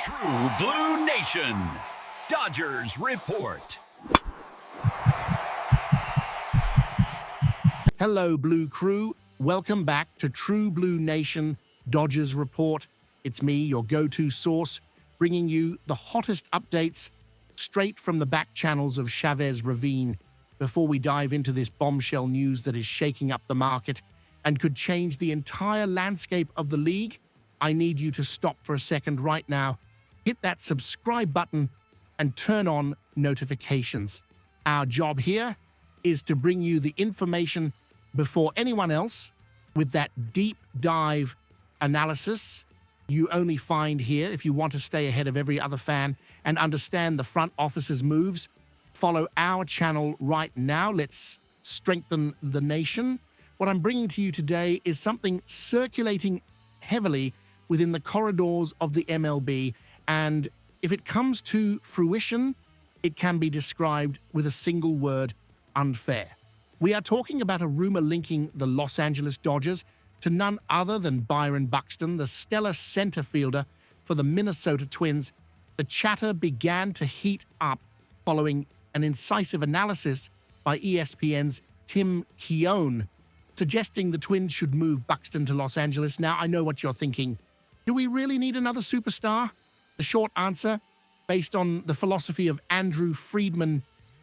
True Blue Nation, Dodgers Report. Hello, Blue Crew. Welcome back to True Blue Nation, Dodgers Report. It's me, your go-to source, bringing you the hottest updates straight from the back channels of Chavez Ravine. Before we dive into this bombshell news that is shaking up the market and could change the entire landscape of the league, I need you to stop for a second right now, hit that subscribe button, and turn on notifications. Our job here is to bring you the information before anyone else with that deep dive analysis you only find here. If you want to stay ahead of every other fan and understand the front office's moves, follow our channel right now. Let's strengthen the nation. What I'm bringing to you today is something circulating heavily within the corridors of the MLB, and if it comes to fruition, it can be described with a single word: unfair. We are talking about a rumor linking the Los Angeles Dodgers to none other than Byron Buxton, the stellar center fielder for the Minnesota Twins. The chatter began to heat up following an incisive analysis by ESPN's Tim Keown, suggesting the Twins should move Buxton to Los Angeles. Now, I know what you're thinking. Do we really need another superstar? The short answer, based on the philosophy of Andrew Friedman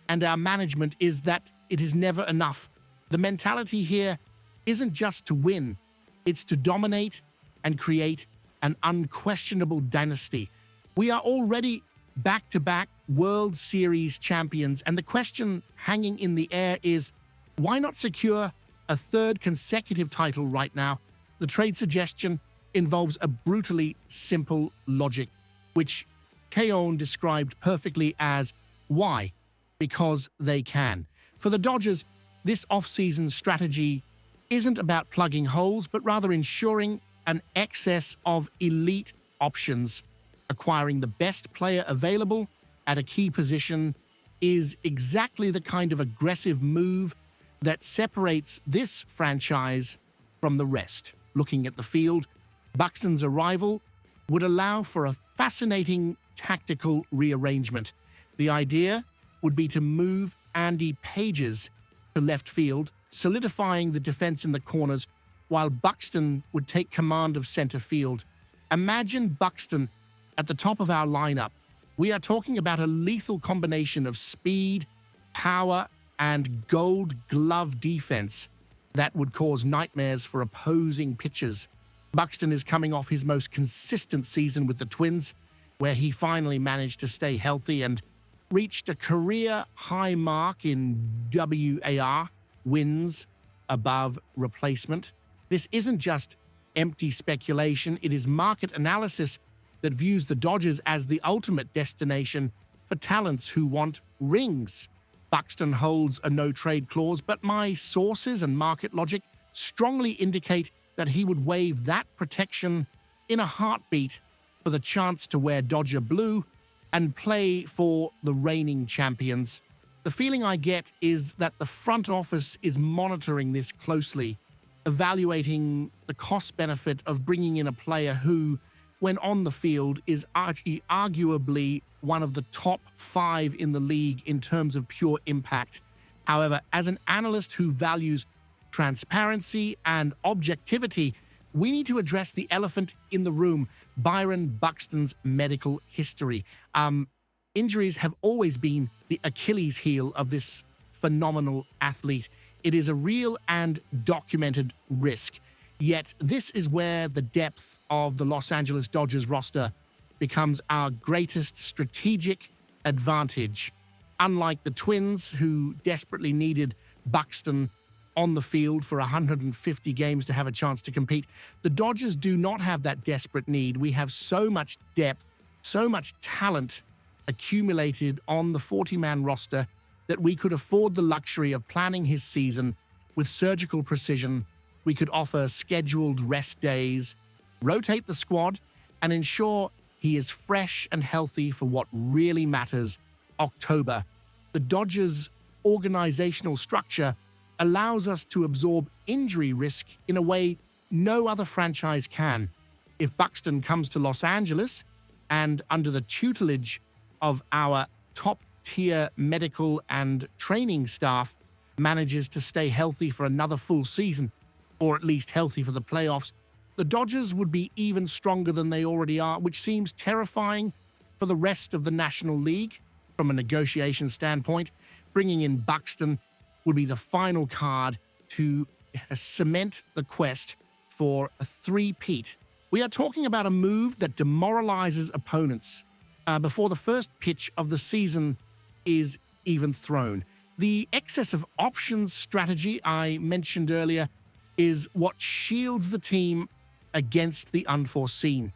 and our management, is that it is never enough. The mentality here isn't just to win, it's to dominate and create an unquestionable dynasty. We are already back-to-back World Series champions, and the question hanging in the air is, why not secure a third consecutive title right now? The trade suggestion involves a brutally simple logic, which Keown described perfectly as why? Because they can. For the Dodgers, this offseason strategy isn't about plugging holes, but rather ensuring an excess of elite options. Acquiring the best player available at a key position is exactly the kind of aggressive move that separates this franchise from the rest. Looking at the field, Buxton's arrival would allow for a fascinating tactical rearrangement. The idea would be to move Andy Pages to left field, solidifying the defense in the corners, while Buxton would take command of center field. Imagine Buxton at the top of our lineup. We are talking about a lethal combination of speed, power, and gold glove defense that would cause nightmares for opposing pitchers. Buxton is coming off his most consistent season with the Twins, where he finally managed to stay healthy and reached a career-high mark in WAR, wins above replacement. This isn't just empty speculation, it is market analysis that views the Dodgers as the ultimate destination for talents who want rings. Buxton holds a no-trade clause, but my sources and market logic strongly indicate that he would waive that protection in a heartbeat for the chance to wear Dodger blue and play for the reigning champions. The feeling I get is that the front office is monitoring this closely, evaluating the cost-benefit of bringing in a player who, when on the field, is arguably one of the top 5 in the league in terms of pure impact. However, as an analyst who values transparency and objectivity, we need to address the elephant in the room: Byron Buxton's medical history. Injuries have always been the Achilles heel of this phenomenal athlete. It is a real and documented risk. Yet this is where the depth of the Los Angeles Dodgers roster becomes our greatest strategic advantage. Unlike the Twins, who desperately needed Buxton on the field for 150 games to have a chance to compete, the Dodgers do not have that desperate need. We have so much depth, so much talent accumulated on the 40-man roster that we could afford the luxury of planning his season with surgical precision. We could offer scheduled rest days, rotate the squad, and ensure he is fresh and healthy for what really matters: October. The Dodgers' organizational structure allows us to absorb injury risk in a way no other franchise can. If Buxton comes to Los Angeles, and under the tutelage of our top-tier medical and training staff, manages to stay healthy for another full season, or at least healthy for the playoffs, the Dodgers would be even stronger than they already are, which seems terrifying for the rest of the National League. From a negotiation standpoint, bringing in Buxton would be the final card to cement the quest for a three-peat. We are talking about a move that demoralizes opponents before the first pitch of the season is even thrown. The excess of options strategy I mentioned earlier is what shields the team against the unforeseen.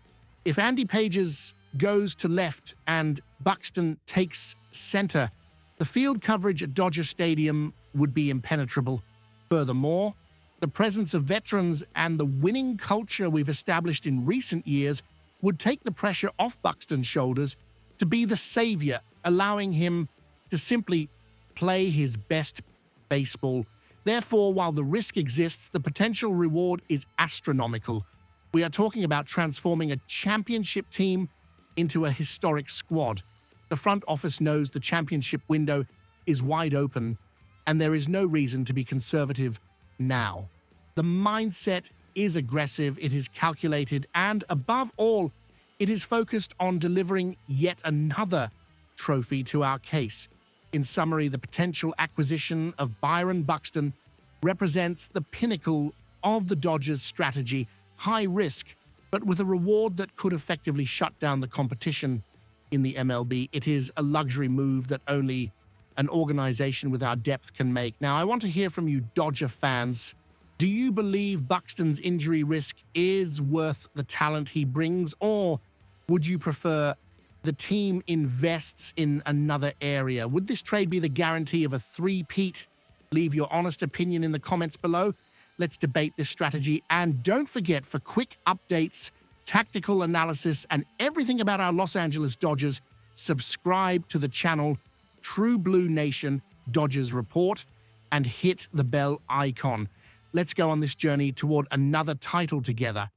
If Andy Pages goes to left and Buxton takes center, the field coverage at Dodger Stadium would be impenetrable. Furthermore, the presence of veterans and the winning culture we've established in recent years would take the pressure off Buxton's shoulders to be the savior, allowing him to simply play his best baseball. Therefore, while the risk exists, the potential reward is astronomical. We are talking about transforming a championship team into a historic squad. The front office knows the championship window is wide open, and there is no reason to be conservative now. The mindset is aggressive, it is calculated, and above all, it is focused on delivering yet another trophy to our case. In summary, the potential acquisition of Byron Buxton represents the pinnacle of the Dodgers' strategy, high risk, but with a reward that could effectively shut down the competition in the MLB. It is a luxury move that only an organization with our depth can make. Now, I want to hear from you Dodger fans. Do you believe Buxton's injury risk is worth the talent he brings, or would you prefer the team invests in another area? Would this trade be the guarantee of a three-peat? Leave your honest opinion in the comments below. Let's debate this strategy. And don't forget, for quick updates, tactical analysis, and everything about our Los Angeles Dodgers, subscribe to the channel True Blue Nation Dodgers Report and hit the bell icon. Let's go on this journey toward another title together.